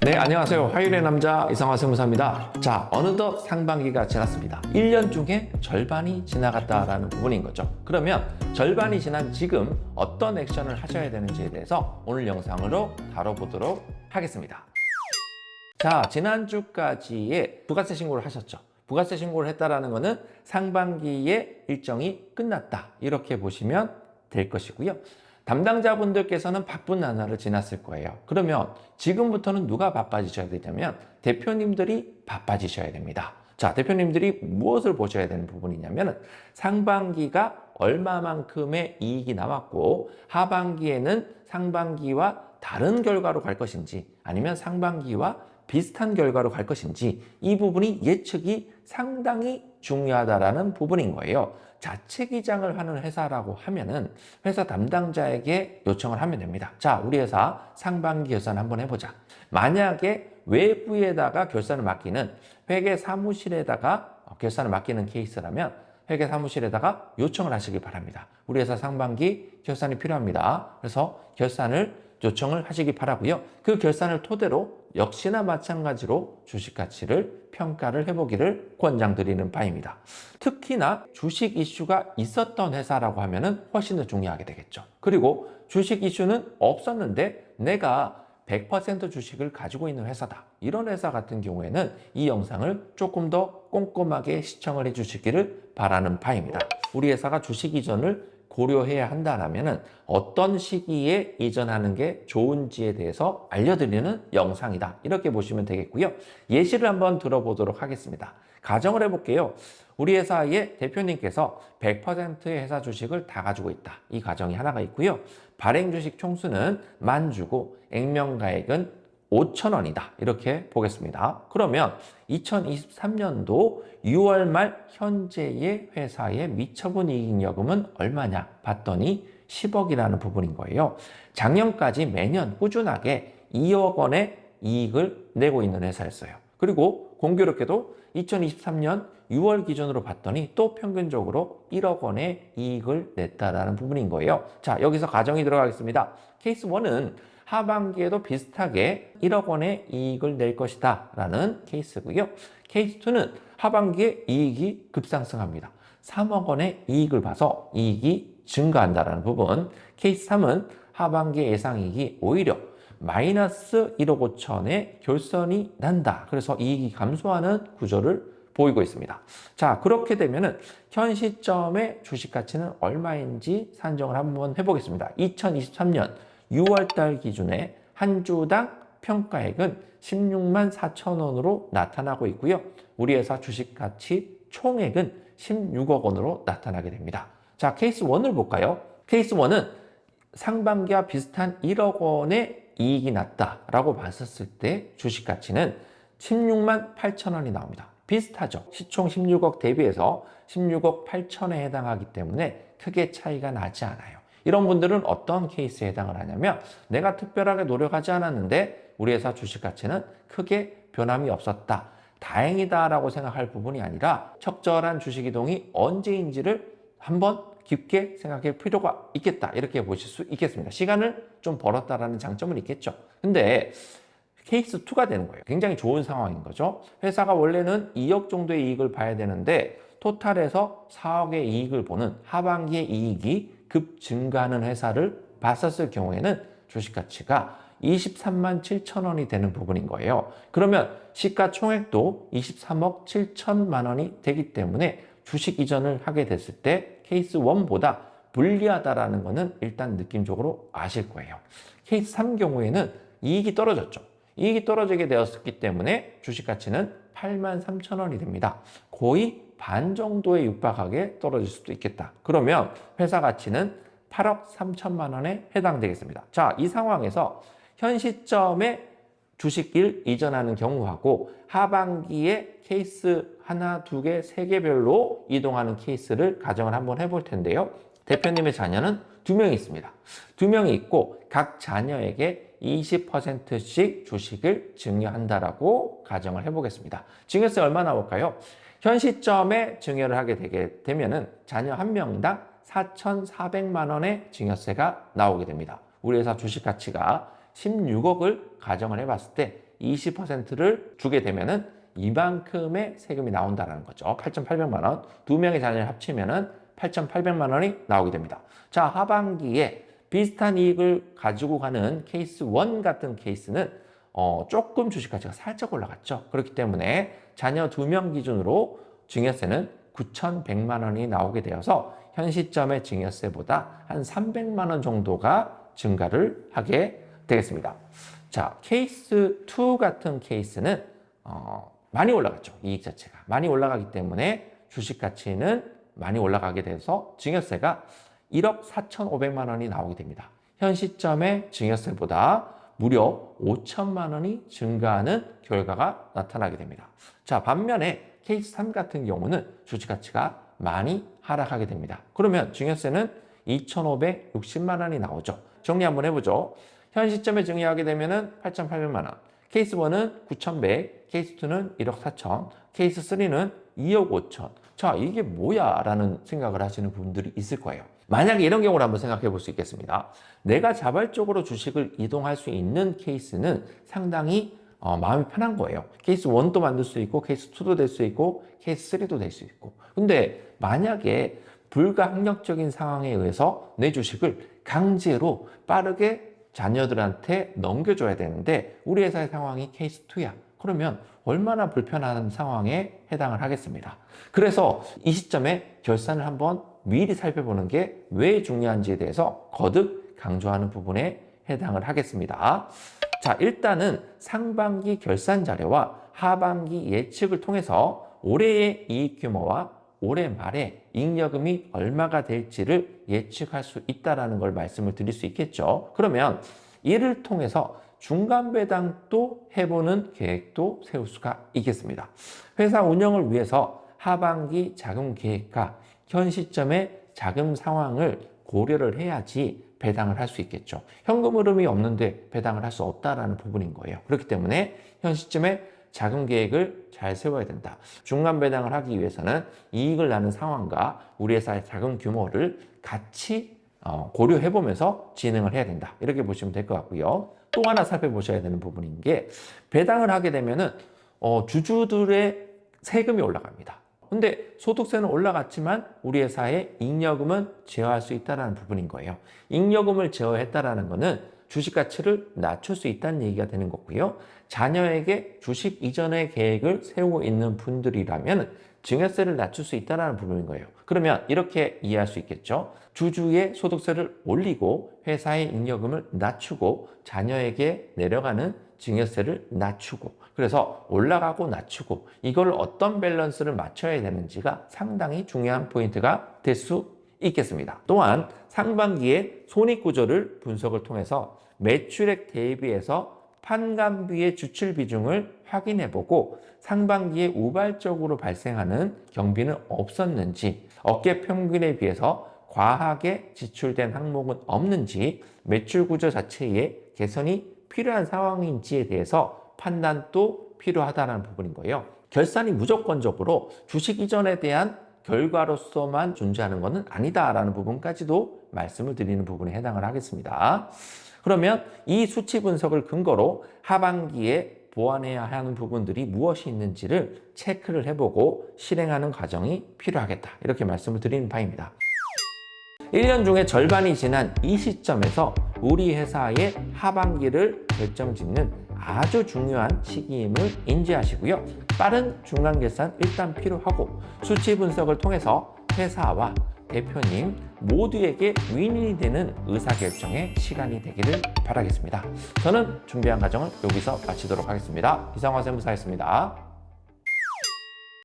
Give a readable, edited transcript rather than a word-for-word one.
네, 안녕하세요. 화요일의 남자 이상화 세무사입니다. 자, 어느덧 상반기가 지났습니다. 1년 중에 절반이 지나갔다라는 부분인 거죠. 그러면 절반이 지난 지금 어떤 액션을 하셔야 되는지에 대해서 오늘 영상으로 다뤄보도록 하겠습니다. 자, 지난주까지에 부가세 신고를 하셨죠. 부가세 신고를 했다라는 것은 상반기의 일정이 끝났다, 이렇게 보시면 될 것이고요. 담당자분들께서는 바쁜 나날을 지났을 거예요. 그러면 지금부터는 누가 바빠지셔야 되냐면 대표님들이 바빠지셔야 됩니다. 자, 대표님들이 무엇을 보셔야 되는 부분이냐면 상반기가 얼마만큼의 이익이 남았고 하반기에는 상반기와 다른 결과로 갈 것인지 아니면 상반기와 비슷한 결과로 갈 것인지, 이 부분이 예측이 상당히 중요하다라는 부분인 거예요. 자체 기장을 하는 회사라고 하면은 회사 담당자에게 요청을 하면 됩니다. 자, 우리 회사 상반기 결산 한번 해보자. 만약에 외부에다가 결산을 맡기는 회계 사무실에다가 결산을 맡기는 케이스라면 회계 사무실에다가 요청을 하시기 바랍니다. 우리 회사 상반기 결산이 필요합니다. 그래서 결산을 요청을 하시기 바라고요. 그 결산을 토대로 역시나 마찬가지로 주식 가치를 평가를 해보기를 권장드리는 바입니다. 특히나 주식 이슈가 있었던 회사라고 하면은 훨씬 더 중요하게 되겠죠. 그리고 주식 이슈는 없었는데 내가 100% 주식을 가지고 있는 회사다, 이런 회사 같은 경우에는 이 영상을 조금 더 꼼꼼하게 시청을 해주시기를 바라는 바입니다. 우리 회사가 주식 이전을 고려해야 한다면 어떤 시기에 이전하는 게 좋은지에 대해서 알려드리는 영상이다, 이렇게 보시면 되겠고요. 예시를 한번 들어보도록 하겠습니다. 가정을 해볼게요. 우리 회사의 대표님께서 100%의 회사 주식을 다 가지고 있다, 이 가정이 하나가 있고요. 발행 주식 총수는 10,000주고 액면가액은 5,000원이다, 이렇게 보겠습니다. 그러면 2023년도 6월 말 현재의 회사의 미처분 이익여금은 얼마냐 봤더니 10억이라는 부분인 거예요. 작년까지 매년 꾸준하게 2억 원의 이익을 내고 있는 회사였어요. 그리고 공교롭게도 2023년 6월 기준으로 봤더니 또 평균적으로 1억 원의 이익을 냈다라는 부분인 거예요. 자, 여기서 가정이 들어가겠습니다. 케이스 1은 하반기에도 비슷하게 1억 원의 이익을 낼 것이다 라는 케이스고요. 케이스 2는 하반기에 이익이 급상승합니다. 3억 원의 이익을 봐서 이익이 증가한다라는 부분. 케이스 3은 하반기 예상이익이 오히려 마이너스 1억 5천의 결손이 난다, 그래서 이익이 감소하는 구조를 보이고 있습니다. 자, 그렇게 되면은 현 시점의 주식 가치는 얼마인지 산정을 한번 해보겠습니다. 2023년 6월달 기준에 한 주당 평가액은 16만 4천 원으로 나타나고 있고요. 우리 회사 주식 가치 총액은 16억 원으로 나타나게 됩니다. 자, 케이스 1을 볼까요? 케이스 1은 상반기와 비슷한 1억 원의 이익이 났다라고 봤었을 때 주식 가치는 16만 8천 원이 나옵니다. 비슷하죠. 시총 16억 대비해서 16억 8천에 해당하기 때문에 크게 차이가 나지 않아요. 이런 분들은 어떤 케이스에 해당을 하냐면 내가 특별하게 노력하지 않았는데 우리 회사 주식 가치는 크게 변함이 없었다, 다행이다라고 생각할 부분이 아니라 적절한 주식 이동이 언제인지를 한번 깊게 생각할 필요가 있겠다, 이렇게 보실 수 있겠습니다. 시간을 좀 벌었다라는 장점은 있겠죠. 근데 케이스 2가 되는 거예요. 굉장히 좋은 상황인 거죠. 회사가 원래는 2억 정도의 이익을 봐야 되는데 토탈에서 4억의 이익을 보는 하반기의 이익이 급 증가하는 회사를 봤었을 경우에는 주식 가치가 23만 7천 원이 되는 부분인 거예요. 그러면 시가총액도 23억 7천만 원이 되기 때문에 주식 이전을 하게 됐을 때 케이스 1보다 불리하다라는 것은 일단 느낌적으로 아실 거예요. 케이스 3 경우에는 이익이 떨어졌죠. 이익이 떨어지게 되었기 때문에 주식 가치는 8만 3천 원이 됩니다. 거의 반 정도에 육박하게 떨어질 수도 있겠다. 그러면 회사 가치는 8억 3천만 원에 해당되겠습니다. 자, 이 상황에서 현 시점에 주식을 이전하는 경우하고 하반기에 케이스 하나, 두 개, 세 개별로 이동하는 케이스를 가정을 한번 해볼 텐데요. 대표님의 자녀는 2명이 있습니다. 2명이 있고 각 자녀에게 20%씩 주식을 증여한다라고 가정을 해보겠습니다. 증여세 얼마 나올까요? 현 시점에 증여를 하게 되게 되면은 자녀 한 명당 4,400만 원의 증여세가 나오게 됩니다. 우리 회사 주식 가치가 16억을 가정을 해봤을 때 20%를 주게 되면은 이만큼의 세금이 나온다는 거죠. 8,800만 원. 두 명의 자녀를 합치면은 8,800만 원이 나오게 됩니다. 자, 하반기에 비슷한 이익을 가지고 가는 케이스 1 같은 케이스는 조금 주식 가치가 살짝 올라갔죠. 그렇기 때문에 자녀 2명 기준으로 증여세는 9,100만 원이 나오게 되어서 현 시점의 증여세보다 한 300만 원 정도가 증가를 하게 되겠습니다. 자, 케이스 2 같은 케이스는 많이 올라갔죠. 이익 자체가 많이 올라가기 때문에 주식 가치는 많이 올라가게 돼서 증여세가 1억 4,500만 원이 나오게 됩니다. 현 시점의 증여세보다 무려 5천만 원이 증가하는 결과가 나타나게 됩니다. 자, 반면에 케이스 3 같은 경우는 주식 가치가 많이 하락하게 됩니다. 그러면 증여세는 2,560만 원이 나오죠. 정리 한번 해보죠. 현 시점에 증여하게 되면 8,800만 원, 케이스 1은 9,100, 케이스 2는 1억 4천, 케이스 3는 2억 5천. 자, 이게 뭐야? 라는 생각을 하시는 분들이 있을 거예요. 만약에 이런 경우를 한번 생각해 볼 수 있겠습니다. 내가 자발적으로 주식을 이동할 수 있는 케이스는 상당히 마음이 편한 거예요. 케이스 1도 만들 수 있고, 케이스 2도 될 수 있고, 케이스 3도 될 수 있고. 근데 만약에 불가항력적인 상황에 의해서 내 주식을 강제로 빠르게 자녀들한테 넘겨줘야 되는데 우리 회사의 상황이 케이스 2야. 그러면 얼마나 불편한 상황에 해당을 하겠습니다. 그래서 이 시점에 결산을 한번 미리 살펴보는 게 왜 중요한지에 대해서 거듭 강조하는 부분에 해당을 하겠습니다. 자, 일단은 상반기 결산 자료와 하반기 예측을 통해서 올해의 이익 규모와 올해 말에 잉여금이 얼마가 될지를 예측할 수 있다는 걸 말씀을 드릴 수 있겠죠. 그러면 이를 통해서 중간 배당도 해보는 계획도 세울 수가 있겠습니다. 회사 운영을 위해서 하반기 자금 계획과 현 시점의 자금 상황을 고려를 해야지 배당을 할 수 있겠죠. 현금 흐름이 없는데 배당을 할 수 없다라는 부분인 거예요. 그렇기 때문에 현 시점에 자금 계획을 잘 세워야 된다. 중간 배당을 하기 위해서는 이익을 나는 상황과 우리 회사의 자금 규모를 같이 고려해 보면서 진행을 해야 된다. 이렇게 보시면 될 것 같고요. 또 하나 살펴보셔야 되는 부분인 게 배당을 하게 되면은 주주들의 세금이 올라갑니다. 근데 소득세는 올라갔지만 우리 회사의 잉여금은 제어할 수 있다는 부분인 거예요. 잉여금을 제어했다는 것은 주식 가치를 낮출 수 있다는 얘기가 되는 거고요. 자녀에게 주식 이전의 계획을 세우고 있는 분들이라면 증여세를 낮출 수 있다는 부분인 거예요. 그러면 이렇게 이해할 수 있겠죠. 주주의 소득세를 올리고 회사의 잉여금을 낮추고 자녀에게 내려가는 증여세를 낮추고, 그래서 올라가고 낮추고, 이걸 어떤 밸런스를 맞춰야 되는지가 상당히 중요한 포인트가 될 수 있겠습니다. 또한 상반기에 손익구조를 분석을 통해서 매출액 대비해서 판관비의 주출 비중을 확인해보고 상반기에 우발적으로 발생하는 경비는 없었는지, 업계 평균에 비해서 과하게 지출된 항목은 없는지, 매출 구조 자체에 개선이 필요한 상황인지에 대해서 판단도 필요하다는 부분인 거예요. 결산이 무조건적으로 주식 이전에 대한 결과로서만 존재하는 것은 아니다라는 부분까지도 말씀을 드리는 부분에 해당을 하겠습니다. 그러면 이 수치 분석을 근거로 하반기에 보완해야 하는 부분들이 무엇이 있는지를 체크를 해보고 실행하는 과정이 필요하겠다. 이렇게 말씀을 드리는 바입니다. 1년 중에 절반이 지난 이 시점에서 우리 회사의 하반기를 결정짓는 아주 중요한 시기임을 인지하시고요. 빠른 중간결산 일단 필요하고 수치 분석을 통해서 회사와 대표님 모두에게 윈윈이 되는 의사결정의 시간이 되기를 바라겠습니다. 저는 준비한 과정을 여기서 마치도록 하겠습니다. 이상화 세무사였습니다.